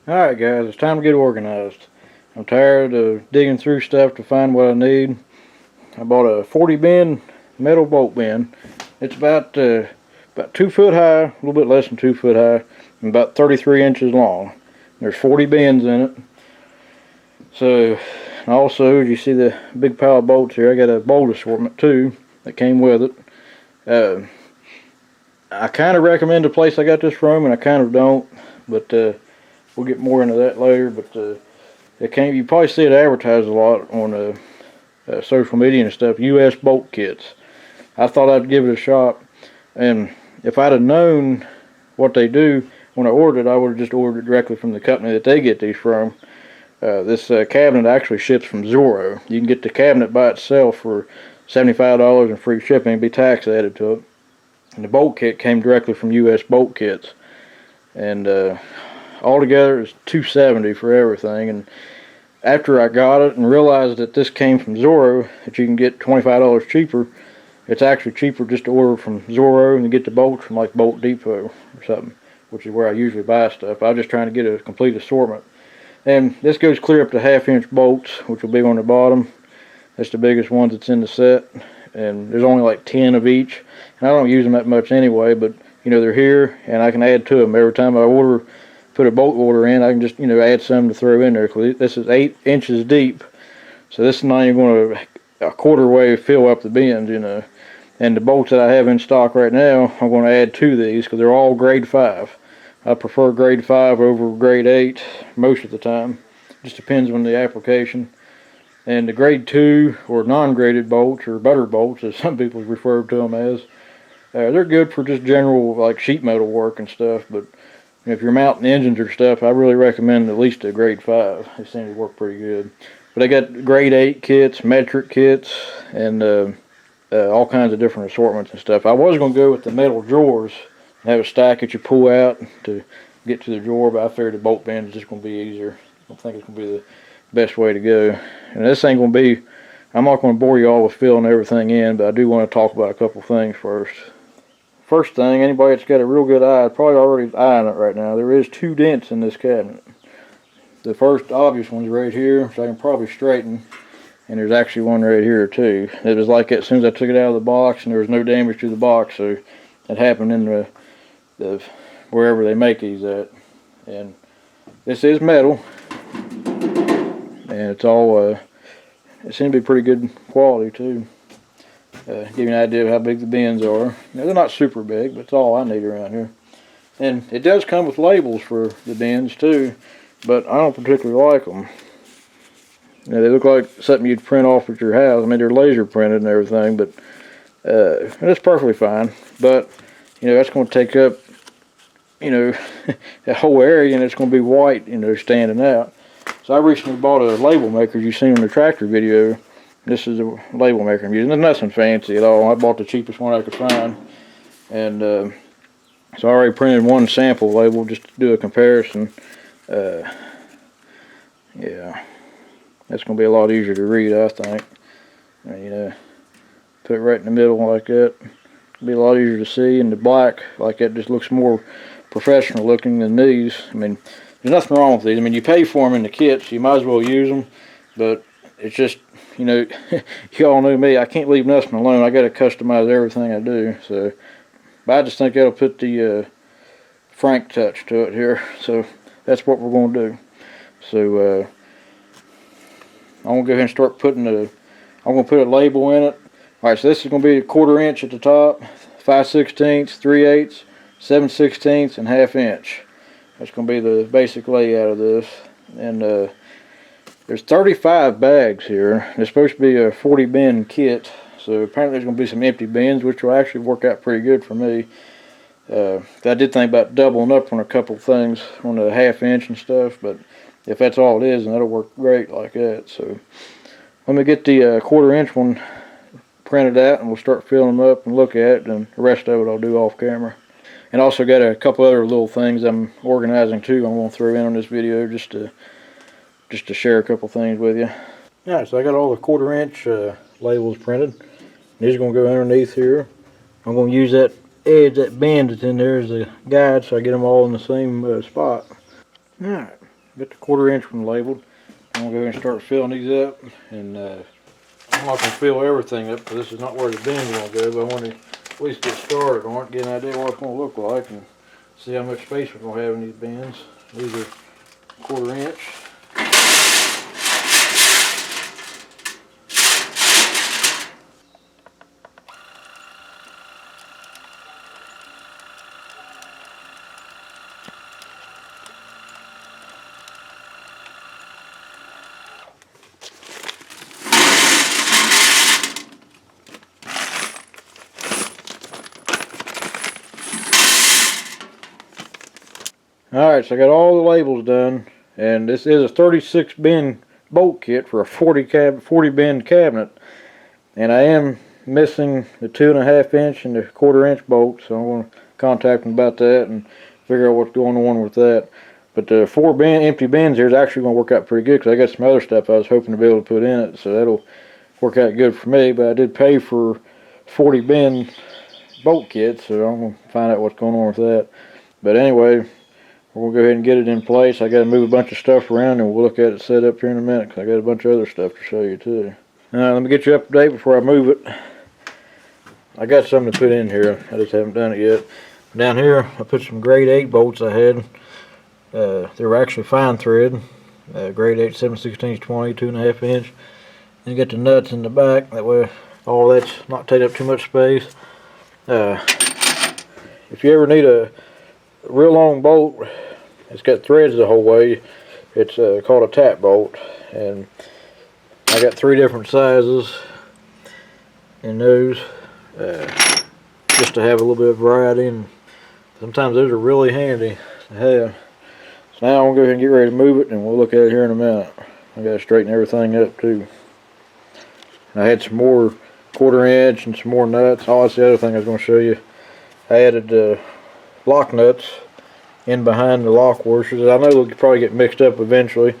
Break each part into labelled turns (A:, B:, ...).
A: Alright guys, it's time to get organized. I'm tired of digging through stuff to find what I need. I bought a 40 bin metal bolt bin. It's about 2 foot high, a little bit less than 2 foot high, and about 33 inches long. There's 40 bins in it. So, also, as you see the big pile of bolts here, I got a bolt assortment too that came with it. I kind of recommend the place I got this from, and I kind of don't, but we'll get more into that later. But you probably see it advertised a lot on social media and stuff. U.S. bolt kits. I thought I'd give it a shot, and if I'd have known what they do when I ordered it, I would have just ordered it directly from the company that they get these from. This cabinet actually ships from Zorro. You can get the cabinet by itself for $75 and free shipping. It'd be tax added to it. And the bolt kit came directly from U.S. Bolt Kits, and altogether it's $270 for everything. And after I got it and realized that this came from Zorro, that you can get $25 cheaper, it's actually cheaper just to order from Zorro and get the bolts from like Bolt Depot or something, which is where I usually buy stuff. I was just trying to get a complete assortment. And this goes clear up to 1/2-inch bolts, which will be on the bottom. That's the biggest ones that's in the set, and there's only like 10 of each. And I don't use them that much anyway, but you know, they're here, and I can add to them every time I put a bolt order in. I can just, you know, add some to throw in there. This is 8 inches deep, so this is not even going to a quarter way fill up the bins, you know. And the bolts that I have in stock right now, I'm going to add to these because they're all grade 5. I prefer grade 5 over grade 8 most of the time. Just depends on the application. And the grade 2 or non-graded bolts, or butter bolts as some people refer to them as, they're good for just general like sheet metal work and stuff. But if you're mounting engines or stuff, I really recommend at least a grade 5. They seem to work pretty good. But I got grade 8 kits, metric kits, and all kinds of different assortments and stuff. I was going to go with the metal drawers and have a stack that you pull out to get to the drawer, but I figured the bolt bin is just going to be easier. I don't think it's going to be the best way to go. And this ain't going to be, I'm not going to bore you all with filling everything in, but I do want to talk about a couple things first. First thing, anybody that's got a real good eye, probably already eyeing it right now, there is 2 dents in this cabinet. The first obvious one's right here, which I can probably straighten, and there's actually one right here too. It was like that as soon as I took it out of the box, and there was no damage to the box, so it happened in the wherever they make these at. And this is metal, and it's all it seems to be pretty good quality too. Give you an idea of how big the bins are. Now, they're not super big, but it's all I need around here. And it does come with labels for the bins too, but I don't particularly like them. Now, they look like something you'd print off at your house. I mean, they're laser printed and everything, but that's perfectly fine. But you know, that's going to take up, you know, that whole area, and it's going to be white, you know, standing out. So I recently bought a label maker you seen on the tractor video. This is a label maker I'm using. There's nothing fancy at all. I bought the cheapest one I could find. And so I already printed one sample label just to do a comparison. Yeah, that's going to be a lot easier to read, I think. And, you know, put it right in the middle like that. It'll be a lot easier to see. And the black like that just looks more professional looking than these. I mean, there's nothing wrong with these. I mean, you pay for them in the kits, so you might as well use them. But it's just, you know, you all know me. I can't leave nothing alone. I got to customize everything I do. So, but I just think that'll put the Frank touch to it here. So that's what we're going to do. So I'm going to go ahead and start putting I'm going to put a label in it. All right, so this is going to be a 1/4 inch at the top, 5/16, 3/8, 7/16, and 1/2 inch. That's going to be the basic layout of this. And there's 35 bags here. There's supposed to be a 40 bin kit, so apparently there's going to be some empty bins, which will actually work out pretty good for me. I did think about doubling up on a couple things on the 1/2 inch and stuff, but if that's all it is, then that'll work great like that. So let me get the 1/4 inch one printed out, and we'll start filling them up and look at it, and the rest of it I'll do off camera. And also got a couple other little things I'm organizing too I'm going to throw in on this video just to share a couple things with you. Alright, so I got all the 1/4 inch labels printed. These are going to go underneath here. I'm going to use that edge, that bend that's in there as a guide, so I get them all in the same spot. Alright, Got the 1/4 inch one labeled. I'm gonna go ahead and start filling these up, and I'm not gonna fill everything up because this is not where the bin's gonna go, but I want to at least get started on it, get an idea what it's gonna look like, and see how much space we're gonna have in these bins. These are 1/4 inch. Alright, so I got all the labels done, and this is a 36 bin bolt kit for a 40 bin cabinet, and I am missing the 2.5 inch and the 1/4 inch bolts, so I'm going to contact them about that and figure out what's going on with that. But the 4 empty bins here is actually going to work out pretty good because I got some other stuff I was hoping to be able to put in it, so that'll work out good for me. But I did pay for 40 bin bolt kit, so I'm going to find out what's going on with that. But anyway, we'll go ahead and get it in place. I got to move a bunch of stuff around, and we'll look at it set up here in a minute because I got a bunch of other stuff to show you too. Let me get you up to date before I move it. I got something to put in here. I just haven't done it yet. Down here, I put some grade 8 bolts I had. They were actually fine thread. Grade 8 7/16 20, 2.5 inch. And you got the nuts in the back. That way, all that's not take up too much space. If you ever need a real long bolt, it's got threads the whole way. It's called a tap bolt, and I got 3 different sizes in those, just to have a little bit of variety, and sometimes those are really handy to have. So now I'm gonna go ahead and get ready to move it, and we'll look at it here in a minute. I gotta straighten everything up too. I had some more 1/4 inch and some more nuts. Oh, that's the other thing I was gonna show you. I added lock nuts in behind the lock washers. I know they'll probably get mixed up eventually.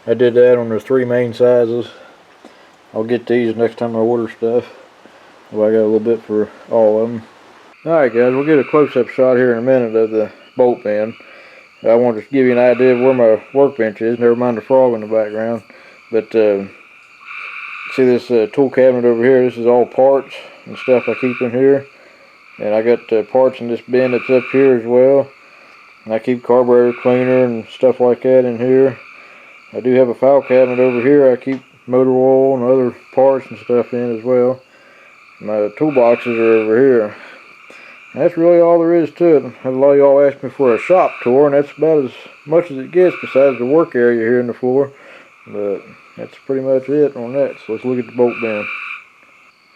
A: I did that on the 3 main sizes. I'll get these next time I order stuff. Well, I got a little bit for all of them. Alright guys, we'll get a close-up shot here in a minute of the bolt bin. I want to just give you an idea of where my workbench is, never mind the frog in the background. But see this tool cabinet over here, this is all parts and stuff I keep in here. And I got parts in this bin that's up here as well. And I keep carburetor cleaner and stuff like that in here. I do have a file cabinet over here. I keep motor oil and other parts and stuff in as well. My toolboxes are over here. And that's really all there is to it. A lot of y'all asked me for a shop tour, and that's about as much as it gets besides the work area here in the floor. But that's pretty much it on that. So let's look at the bolt bin.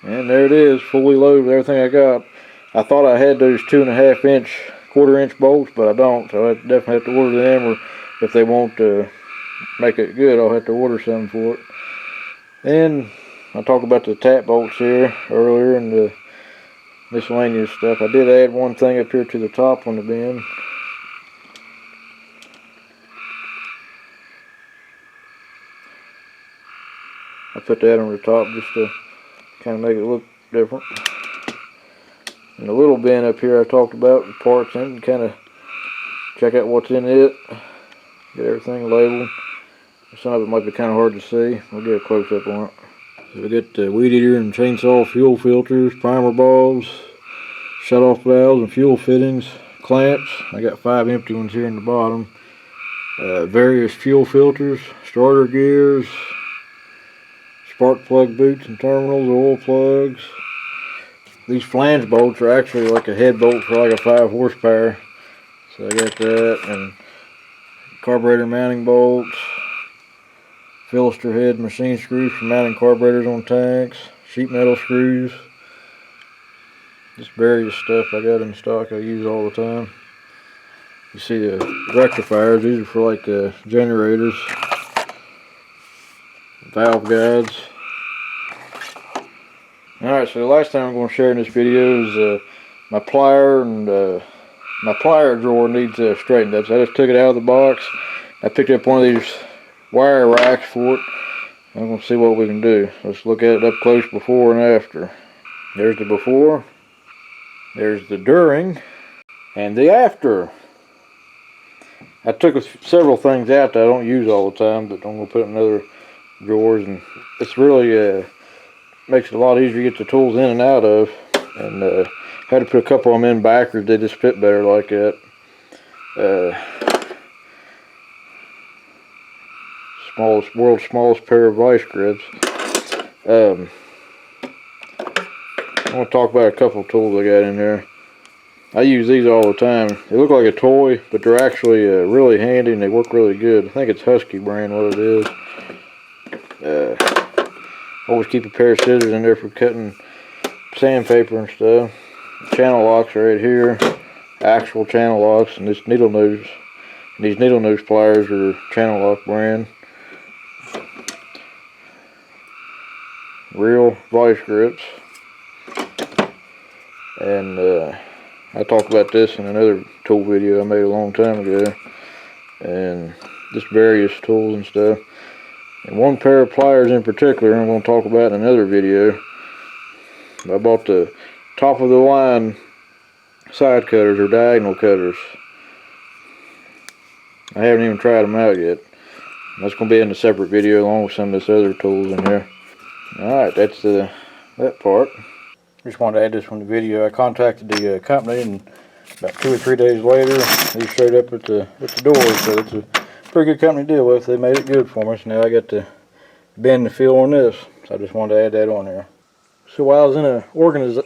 A: And there it is, fully loaded with everything I got. I thought I had those 2.5 inch, 1/4 inch bolts, but I don't. So I definitely have to order them, or if they won't make it good, I'll have to order some for it. And I talked about the tap bolts here earlier and the miscellaneous stuff. I did add one thing up here to the top on the bin. I put that on the top just to kind of make it look different. And the little bin up here I talked about with parts in it, kind of check out what's in it, get everything labeled. Some of it might be kind of hard to see. We'll get a close up on it. So we got the weed eater and chainsaw fuel filters, primer balls, shut-off valves and fuel fittings, clamps. I got 5 empty ones here in the bottom. Various fuel filters, starter gears, spark plug boots and terminals, oil plugs. These flange bolts are actually like a head bolt for like a 5 horsepower. So I got that, and carburetor mounting bolts, Philister head machine screws for mounting carburetors on tanks, sheet metal screws, just various stuff I got in stock I use all the time. You see the rectifiers, these are for like generators, valve guides. Alright, so the last thing I'm going to share in this video is my plier, and my plier drawer needs straightened up. So I just took it out of the box. I picked up one of these wire racks for it. I'm going to see what we can do. Let's look at it up close before and after. There's the before, there's the during, and the after. I took several things out that I don't use all the time that I'm going to put in other drawers, and it's really makes it a lot easier to get the tools in and out of. And had to put a couple of them in backwards. They just fit better like that. World's smallest pair of vice grips. I want to talk about a couple of tools I got in here. I use these all the time. They look like a toy, but they're actually really handy and they work really good. I think it's Husky brand what it is. Always keep a pair of scissors in there for cutting sandpaper and stuff. Channel locks are right here. Actual channel locks, and this needle nose. And these needle nose pliers are channel lock brand. Real vice grips. And I talked about this in another tool video I made a long time ago, and just various tools and stuff. And one pair of pliers in particular I'm going to talk about in another video. I bought the top of the line side cutters or diagonal cutters. I haven't even tried them out yet. That's going to be in a separate video along with some of this other tools in here. Alright, that's that part. Just wanted to add this from the video. I contacted the company, and about 2 or 3 days later, they showed up at the door. So it's a pretty good company to deal with. They made it good for me. So now I got to bend the feel on this. So I just wanted to add that on there. So while I was in a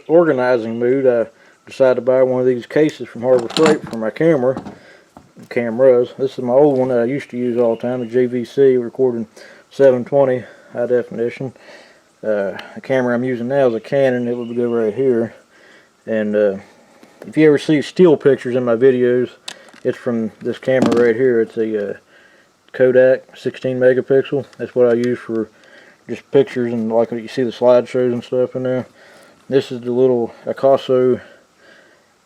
A: organizing mood, I decided to buy one of these cases from Harbor Freight for my cameras. This is my old one that I used to use all the time, the JVC recording 720 high definition. The camera I'm using now is a Canon. It would go right here. And if you ever see still pictures in my videos, it's from this camera right here. It's a Kodak 16 megapixel. That's what I use for just pictures, and like you see the slideshows and stuff in there. This is the little Akaso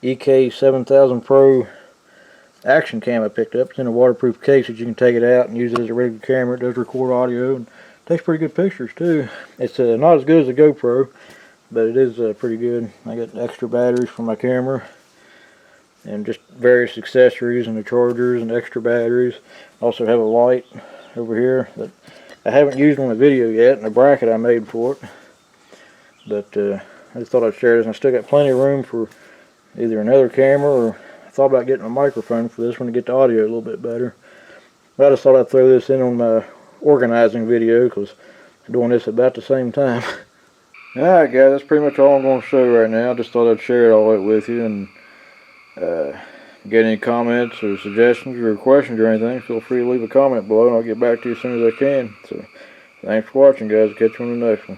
A: EK 7000 Pro action cam I picked up. It's in a waterproof case that you can take it out and use it as a regular camera. It does record audio and takes pretty good pictures too. It's not as good as the GoPro, but it is pretty good. I got extra batteries for my camera and just various accessories and the chargers and extra batteries. Also have a light over here that I haven't used on the video yet, and a bracket I made for it. But I just thought I'd share this, and I still got plenty of room for either another camera, or I thought about getting a microphone for this one to get the audio a little bit better. But I just thought I'd throw this in on my organizing video because I'm doing this about the same time. Alright guys, that's pretty much all I'm going to show right now. I just thought I'd share it all out with you, and get any comments or suggestions or questions or anything, feel free to leave a comment below and I'll get back to you as soon as I can. So thanks for watching guys. Catch you on the next one.